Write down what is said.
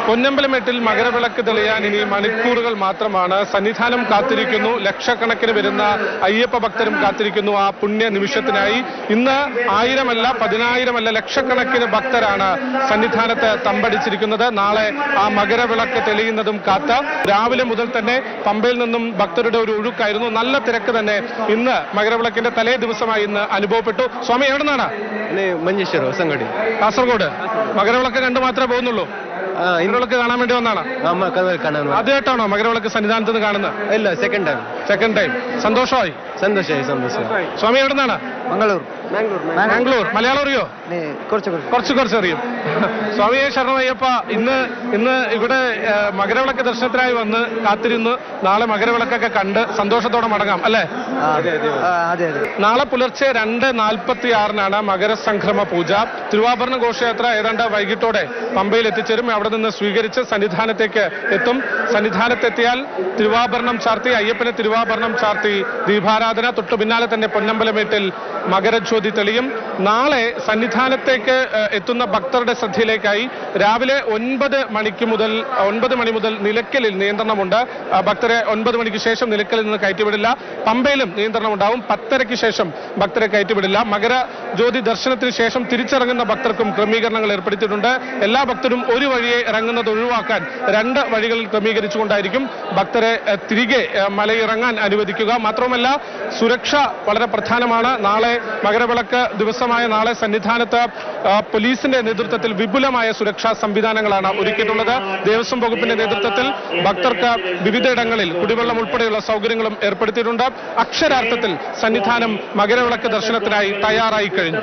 പൊന്നമ്പലമേട്ടിൽ മകരവിളക്ക് തെളിയാൻ ഇനി മണിക്കൂറുകൾ മാത്രമാണ്. സന്നിധാനം കാത്തിരിക്കുന്നു, ലക്ഷക്കണക്കിന് വരുന്ന അയ്യപ്പ ഭക്തരും കാത്തിരിക്കുന്നു ആ പുണ്യ നിമിഷത്തിനായി. ഇന്ന് 1000-അല്ല 10,000-അല്ല ലക്ഷക്കണക്കിന് ഭക്തരാണ് സന്നിധാനത്ത് തമ്പടിച്ചിരിക്കുന്നത്. നാളെ ആ മകരവിളക്ക് തെളിയുന്നതും കാത്ത് രാവിലെ മുതൽ തന്നെ പമ്പയിൽ നിന്നും ഭക്തരുടെ ഒരു ഒഴുക്കായിരുന്നു. നല്ല തിരക്ക് തന്നെ ഇന്ന് മകരവിളക്കിന്റെ തലേ ദിവസമായി ഇന്ന് അനുഭവപ്പെട്ടു. സ്വാമി എവിടെ നിന്നാണ്? മഞ്ചേശ്വരം, സംഗടി, കാസർഗോഡ്. മകരവിളക്ക് കണ്ടു മാത്രമേ പോകുന്നുള്ളൂ? മകരവിളക്ക് കാണാൻ വേണ്ടി വന്നാണ്? ആദ്യമായിട്ടാണോ മകരവിളക്ക് സന്നിധാനത്ത് നിന്ന് കാണുന്നത്? ഇല്ല, സെക്കൻഡ് ടൈം. സന്തോഷമായി? സന്തോഷമായി. സ്വാമി എവിടെ നിന്നാണ്? മാംഗ്ലൂർ. മലയാളം അറിയോ? കുറച്ച് അറിയും. സ്വാമിയെ ശരണമയ്യപ്പ. ഇന്ന് ഇവിടെ മകരവിളക്ക് ദർശനത്തിനായി വന്ന് കാത്തിരുന്ന് നാളെ മകരവിളക്കൊക്കെ കണ്ട് സന്തോഷത്തോടെ മടങ്ങാം അല്ലേ? നാളെ പുലർച്ചെ 2:46 മകരസംക്രമ പൂജ. തിരുവാഭരണ ഘോഷയാത്ര ഏതാണ്ട് വൈകിട്ടോടെ പമ്പയിൽ എത്തിച്ചേരും. അവിടെ നിന്ന് സ്വീകരിച്ച് സന്നിധാനത്തേക്ക് എത്തും. സന്നിധാനത്തെത്തിയാൽ തിരുവാഭരണം ചാർത്തി, അയ്യപ്പന് തിരുവാഭരണം ചാർത്തി ദീപാരാധന. തൊട്ടു പിന്നാലെ തന്നെ പൊന്നമ്പലമേട്ടിൽ മകരജ്യോതി തെളിയും. നാളെ സന്നിധാനത്തേക്ക് എത്തുന്ന ഭക്തരുടെ ശ്രദ്ധയിലേക്കായി രാവിലെ 9 മണി മുതൽ നിലയ്ക്കലിൽ നിയന്ത്രണമുണ്ട്. ഭക്തരെ 9 മണിക്ക് ശേഷം നിലയ്ക്കലിൽ നിന്ന് കയറ്റിവിടില്ല. പമ്പയിലും നിയന്ത്രണം ഉണ്ടാവും. 10:30-ക്ക് ശേഷം ഭക്തരെ കയറ്റിവിടില്ല. മകരജ്യോതി ദർശനത്തിന് ശേഷം തിരിച്ചിറങ്ങുന്ന ഭക്തർക്കും ക്രമീകരണങ്ങൾ ഏർപ്പെടുത്തിയിട്ടുണ്ട്. എല്ലാ ഭക്തരും ഒരു വഴിയെ ഇറങ്ങുന്നത് ഒഴിവാക്കാൻ 2 വഴികളിൽ ക്രമീകരിച്ചുകൊണ്ടായിരിക്കും ഭക്തരെ തിരികെ മലയിറങ്ങാൻ അനുവദിക്കുക. മാത്രമല്ല സുരക്ഷ വളരെ പ്രധാനമാണ്. നാളെ മകരവിളക്ക് ദിവസമായ നാളെ സന്നിധാനത്ത് പോലീസിന്റെ നേതൃത്വത്തിൽ വിപുലമായ സുരക്ഷാ സംവിധാനങ്ങളാണ് ഒരുക്കിയിട്ടുള്ളത്. ദേവസ്വം വകുപ്പിന്റെ നേതൃത്വത്തിൽ ഭക്തർക്ക് വിവിധയിടങ്ങളിൽ കുടിവെള്ളം ഉൾപ്പെടെയുള്ള സൗകര്യങ്ങളും ഏർപ്പെടുത്തിയിട്ടുണ്ട്. അക്ഷരാർത്ഥത്തിൽ സന്നിധാനം മകരവിളക്ക് ദർശനത്തിനായി തയ്യാറായി കഴിഞ്ഞു.